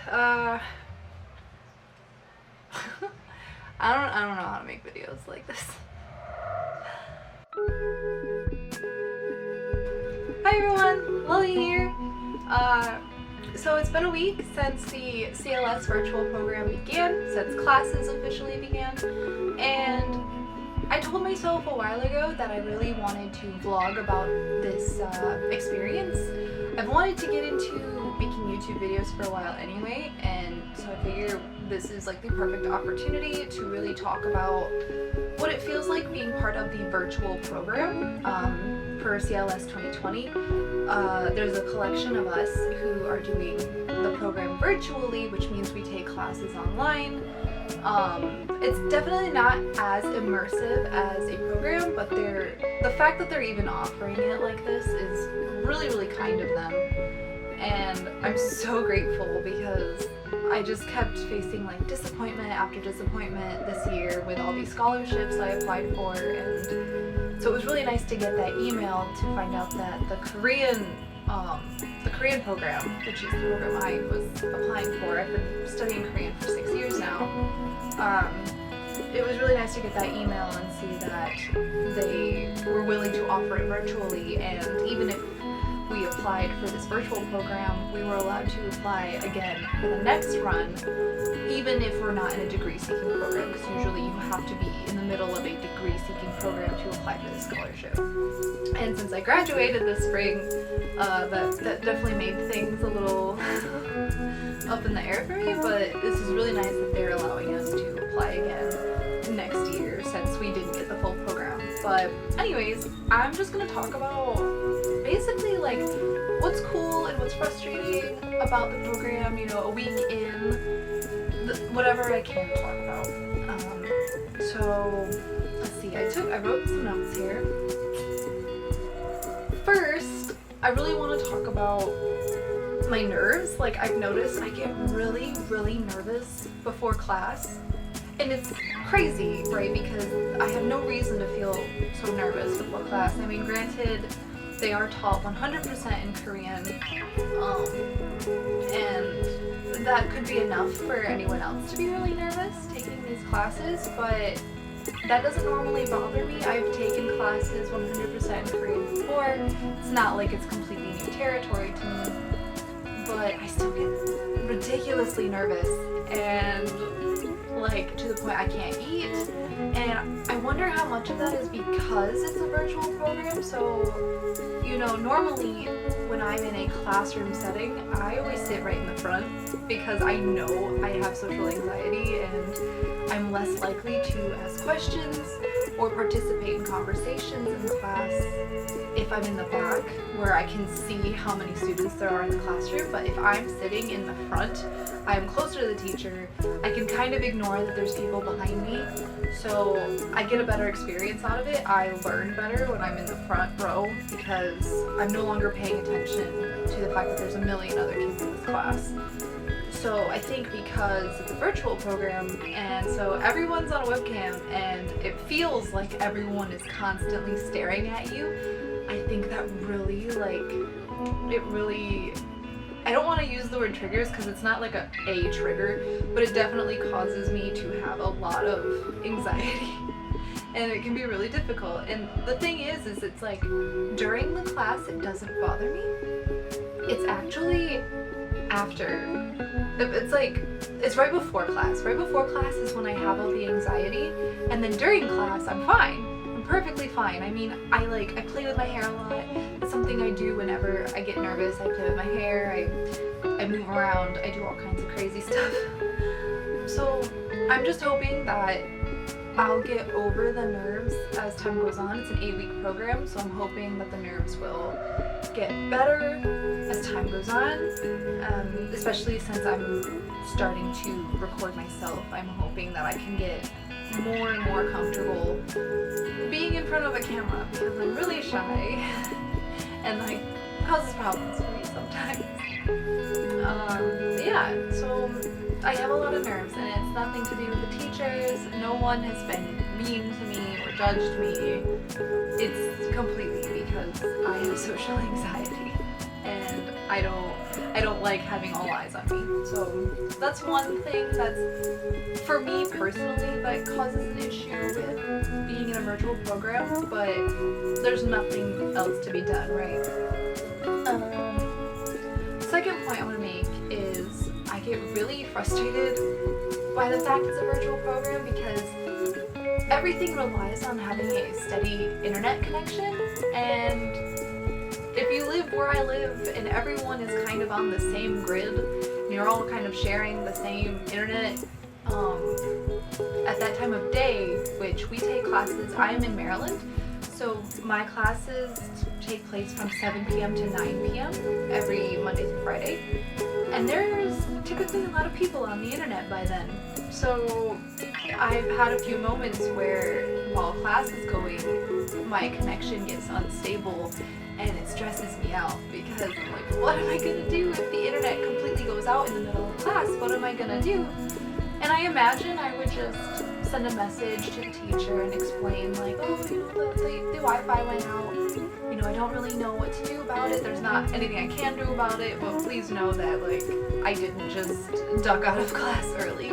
I don't know how to make videos like this. Hi everyone, Lily here. So it's been a week since the CLS virtual program began, since classes officially began, and I told myself a while ago that I really wanted to vlog about this experience. I've wanted to get into making YouTube videos for a while anyway, and so I figure this is like the perfect opportunity to really talk about what it feels like being part of the virtual program for CLS 2020. There's a collection of us who are doing the program virtually, which means we take classes online. It's definitely not as immersive as a program, but the fact that they're even offering it like this is really, really kind of them. And I'm so grateful because I just kept facing like disappointment after disappointment this year with all these scholarships I applied for, and so it was really nice to get that email to find out that the Korean program, which is the program I was applying for. I've been studying Korean for 6 years now. It was really nice to get that email and see that they were willing to offer it virtually, and even if we applied for this virtual program, we were allowed to apply again for the next run, even if we're not in a degree-seeking program, because usually you have to be in the middle of a degree-seeking program to apply for the scholarship. And since I graduated this spring, that definitely made things a little up in the air for me, but this is really nice that they're allowing us to apply again next year since we didn't get the full program. But anyways, I'm just going to talk about basically like what's cool and what's frustrating about the program, you know, a week in, whatever I can talk about. So let's see, I wrote some notes here. First, I really want to talk about my nerves. Like, I've noticed I get really, really nervous before class, and it's crazy, right? Because I have no reason to feel so nervous before class. I mean, granted, they are taught 100% in Korean, and that could be enough for anyone else to be really nervous taking these classes, but that doesn't normally bother me. I've taken classes 100% in Korean before. It's not like it's completely new territory to me, but I still get ridiculously nervous, and like to the point I can't eat. And I wonder how much of that is because it's a virtual program. So, you know, normally when I'm in a classroom setting, I always sit right in the front because I know I have social anxiety and I'm less likely to ask questions or participate in conversations in the class if I'm in the back where I can see how many students there are in the classroom. But if I'm sitting in the front, I'm closer to the teacher, I can kind of ignore that there's people behind me, so I get a better experience out of it. I learn better when I'm in the front row because I'm no longer paying attention to the fact that there's a million other kids in this class. So I think because it's a virtual program, and so everyone's on a webcam and it feels like everyone is constantly staring at you, I think that really I don't want to use the word triggers because it's not like a trigger, but it definitely causes me to have a lot of anxiety and it can be really difficult. And the thing is it's like during the class it doesn't bother me. It's actually after. It's right before class. Right before class is when I have all the anxiety, and then during class I'm fine. I'm perfectly fine. I mean, I play with my hair a lot. It's something I do whenever I get nervous. I play with my hair, I move around, I do all kinds of crazy stuff. So I'm just hoping that I'll get over the nerves as time goes on. It's an 8-week program, so I'm hoping that the nerves will get better as time goes on, especially since I'm starting to record myself. I'm hoping that I can get more and more comfortable being in front of a camera because I'm really shy and like causes problems for me sometimes. Yeah, so I have a lot of nerves, and it's nothing to do with the teachers. No one has been mean to me or judged me. It's completely because I have social anxiety, and I don't like having all eyes on me. So that's one thing that's, for me personally, that causes an issue with being in a virtual program, but there's nothing else to be done, right? Second point I want to make is I get really frustrated by the fact it's a virtual program because everything relies on having a steady internet connection, and if you live where I live and everyone is kind of on the same grid and you're all kind of sharing the same internet at that time of day, which we take classes, I am in Maryland, so my classes take place from 7 p.m. to 9 p.m. every Monday through Friday, and there's typically a lot of people on the internet by then. So I've had a few moments where while class is going, my connection gets unstable and it stresses me out because I'm like, what am I gonna do if the internet completely goes out in the middle of class? What am I gonna do? And I imagine I would just send a message to the teacher and explain like, oh, the Wi-Fi went out. I don't really know what to do about it. There's not anything I can do about it, but please know that like I didn't just duck out of class early.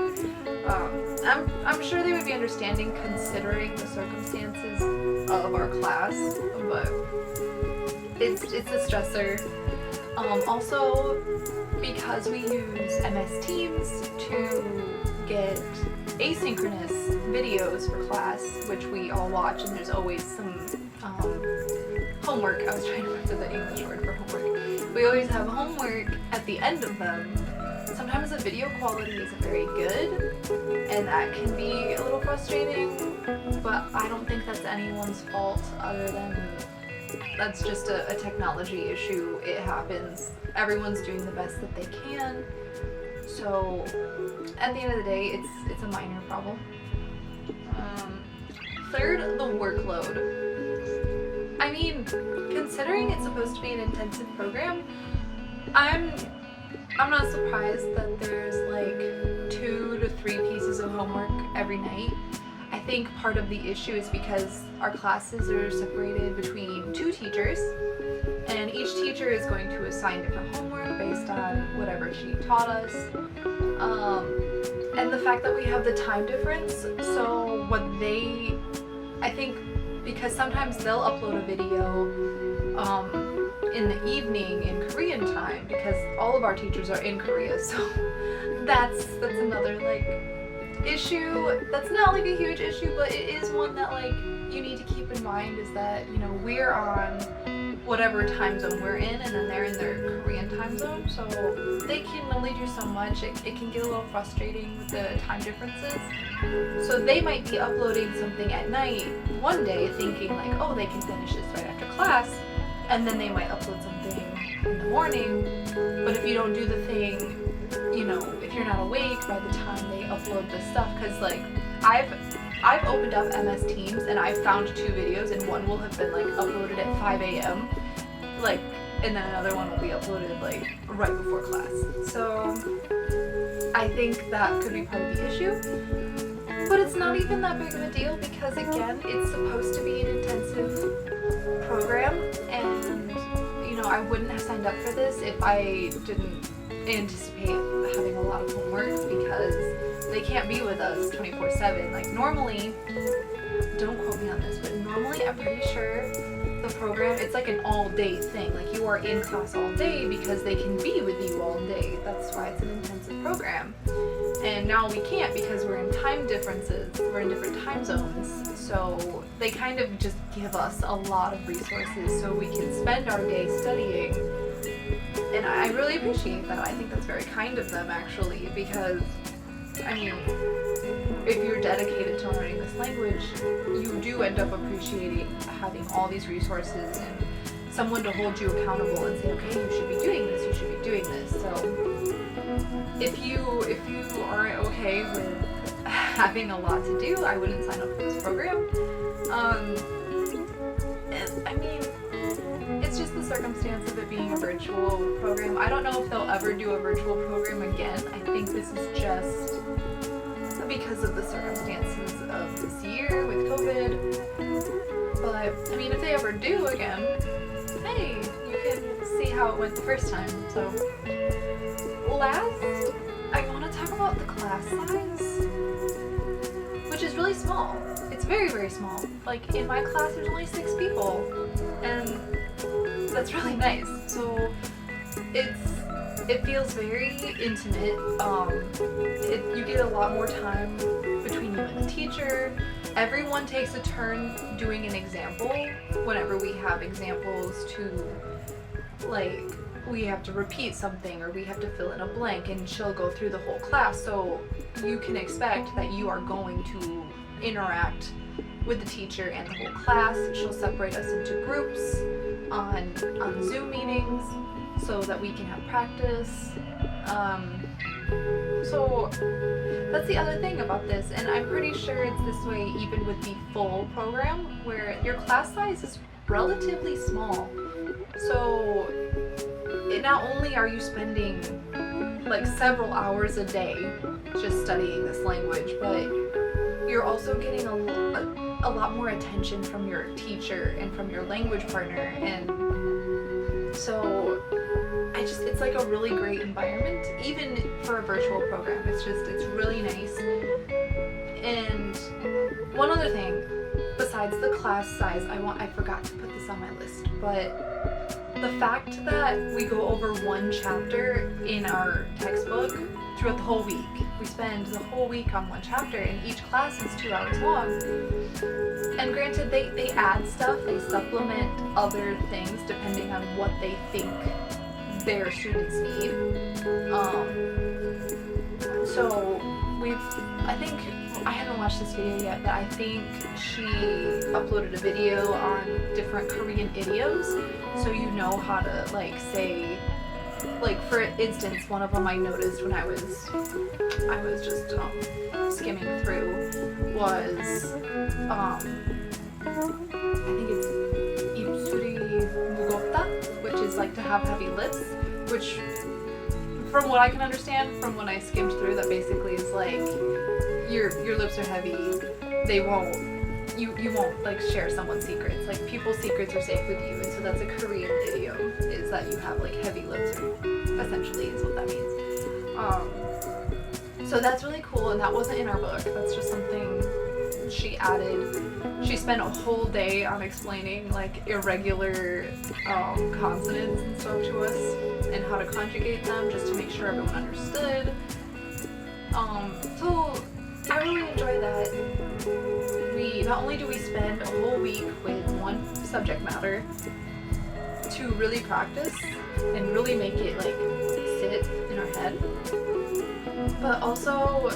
I'm sure they would be understanding considering the circumstances of our class, but it's a stressor. Also, because we use MS Teams to get asynchronous videos for class, which we all watch, and there's always some homework. I was trying to remember the English word for homework. We always have homework at the end of them. Sometimes the video quality isn't very good, and that can be a little frustrating, but I don't think that's anyone's fault other than that's just a technology issue. It happens. Everyone's doing the best that they can. So at the end of the day, it's a minor problem. Third, the workload. I mean, considering it's supposed to be an intensive program, I'm not surprised that there's like 2 to 3 pieces of homework every night. I think part of the issue is because our classes are separated between 2 teachers, and each teacher is going to assign different homework based on whatever she taught us. And the fact that we have the time difference, so I think because sometimes they'll upload a video in the evening in Korean time because all of our teachers are in Korea, so that's another like issue. That's not like a huge issue, but it is one that like you need to keep in mind, is that we're on whatever time zone we're in, and then they're in their Korean time zone, so they can only do so much. It can get a little frustrating with the time differences. So they might be uploading something at night one day thinking like, oh, they can finish this right after class, and then they might upload something in the morning. But if you don't do the thing, if you're not awake by the time they upload the stuff, because like I've opened up MS Teams and I've found 2 videos, and one will have been like uploaded at 5 a.m. like, and then another one will be uploaded like right before class. So I think that could be part of the issue. But it's not even that big of a deal because again, it's supposed to be an intensive program, and I wouldn't have signed up for this if I didn't anticipate having a lot of homework, because they can't be with us 24/7. Like normally, don't quote me on this, but normally I'm pretty sure the program, it's like an all-day thing. Like you are in class all day because they can be with you all day. That's why it's an intensive program. And now we can't because we're in time differences. We're in different time zones. So they kind of just give us a lot of resources so we can spend our day studying. And I really appreciate that. I think that's very kind of them actually, because I mean, if you're dedicated to learning this language, you do end up appreciating having all these resources and someone to hold you accountable and say, okay, you should be doing this, you should be doing this. So if you aren't okay with having a lot to do, I wouldn't sign up for this program. And, I mean, it's just the circumstance of it being a virtual program. I don't know if they'll ever do a virtual program again. I think this is just because of the circumstances of this year with COVID. But I mean, if they ever do again, hey, you can see how it went the first time. So last, I want to talk about the class size, which is really small. It's very, very small. Like in my class there's only 6 people, and that's really nice. So it feels very intimate. You get a lot more time between you and the teacher. Everyone takes a turn doing an example whenever we have examples to, like, we have to repeat something or we have to fill in a blank, and she'll go through the whole class. So you can expect that you are going to interact with the teacher and the whole class. She'll separate us into groups on Zoom meetings so that we can have practice. So that's the other thing about this, and I'm pretty sure it's this way even with the full program, where your class size is relatively small. So not only are you spending like several hours a day just studying this language, but you're also getting a lot more attention from your teacher and from your language partner, and so it's like a really great environment, even for a virtual program. It's really nice. And one other thing, besides the class size, I forgot to put this on my list, but the fact that we go over one chapter in our textbook throughout the whole week. We spend the whole week on one chapter, and each class is 2 hours long. And granted, they add stuff, they supplement other things depending on what they think their students need. So I haven't watched this video yet, but I think she uploaded a video on different Korean idioms, so you know how to say, like, for instance, one of them I noticed when I was just skimming through was I think it's 입술이 무겁다, which is like to have heavy lips, which from what I can understand from when I skimmed through, that basically is like your lips are heavy, you won't like share someone's secrets, like people's secrets are safe with you, and so that's a Korean idiom, is that you have like heavy lips, essentially is what that means. So that's really cool, and that wasn't in our book, that's just something she added. She spent a whole day on explaining like irregular consonants and stuff to us and how to conjugate them, just to make sure everyone understood. So I really enjoy that. Not only do we spend a whole week with one subject matter to really practice and really make it like sit in our head, but also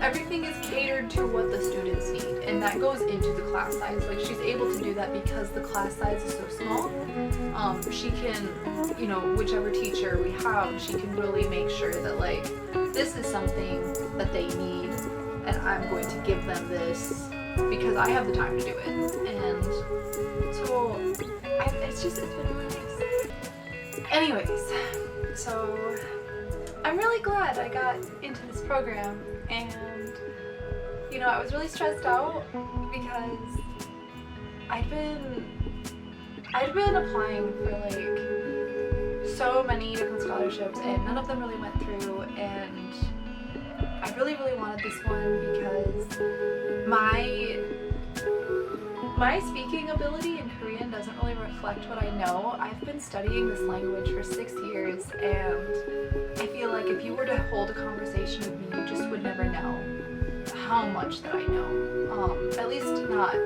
everything is catered to what the students need, and that goes into the class size. Like, she's able to do that because the class size is so small. She can, whichever teacher we have, she can really make sure that like this is something that they need, and I'm going to give them this because I have the time to do it. And so it's been really nice. Anyways, so I'm really glad I got into this program, and I was really stressed out because I'd been applying for like so many different scholarships, and none of them really went through, and I really, really wanted this one because my speaking ability in Korean doesn't really reflect what I know. I've been studying this language for 6 years, and I feel like if you were to hold a conversation with me, you just would never know how much that I know. At least not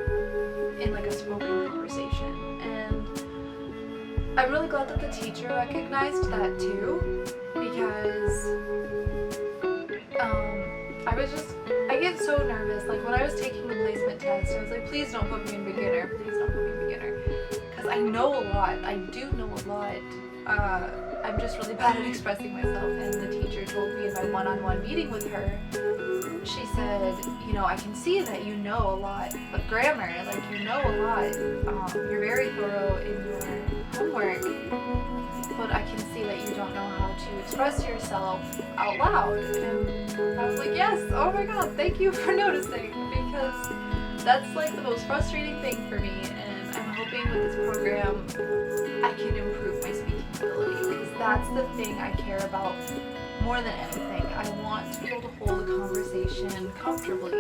in like a spoken conversation. And I'm really glad that the teacher recognized that too, because I get so nervous. Like when I was taking the placement test, I was like, please don't put me in beginner, please don't put me in beginner, because I know a lot, I do know a lot. I'm just really bad at expressing myself, and the teacher told me in my one-on-one meeting with her, she said, I can see that you know a lot of grammar, like you know a lot, you're very thorough in your homework, but I can see that you don't know how to express yourself out loud. And I was like, yes, oh my god, thank you for noticing, because that's like the most frustrating thing for me, and I'm hoping with this program I can improve my speaking ability, because that's the thing I care about more than anything. I want to be able to hold a conversation comfortably.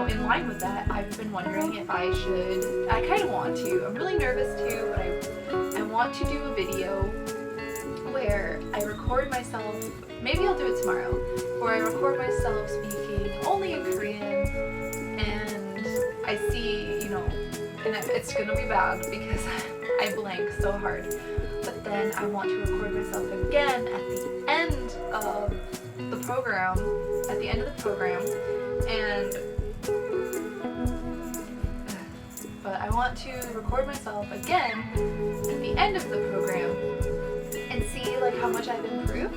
In line with that, I've been wondering if I kind of want to, I'm really nervous too, but I want to do a video where I record myself, maybe I'll do it tomorrow, where I record myself speaking only in Korean, and I see, and it's gonna be bad because I blank so hard, but then I want to record myself again at the end of the program, but I want to record myself again at the end of the program and see like how much I've improved.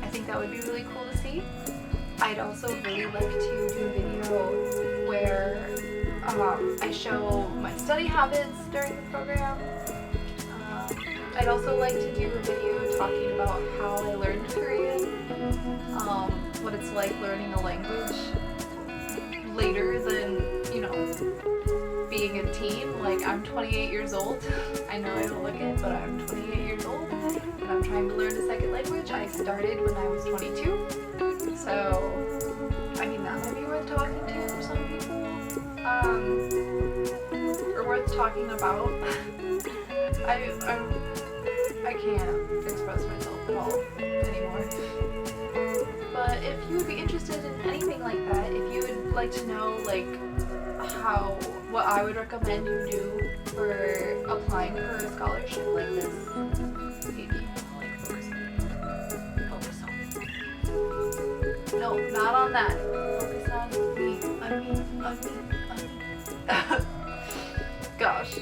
I think that would be really cool to see. I'd also really like to do a video where I show my study habits during the program. I'd also like to do a video talking about how I learned Korean, what it's like learning a language later than, being a teen. Like, I'm 28 years old. I know I don't look it, but I'm 28 years old, and I'm trying to learn a second language. I started when I was 22, so, that might be worth talking to for some people, or worth talking about. I can't express myself at all anymore. But if you would be interested in anything like that, if you would like to know what I would recommend you do for applying for a scholarship like this, maybe focus on me. No, not on that. Focus on me. On me. Gosh.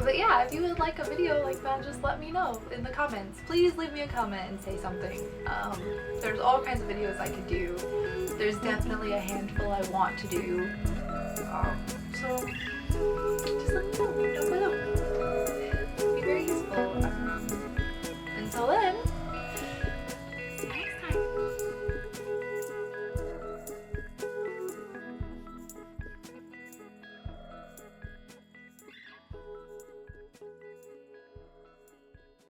But yeah, if you would like a video like that, just let me know in the comments. Please leave me a comment and say something. There's all kinds of videos I could do. There's definitely a handful I want to do. So just let me know down below.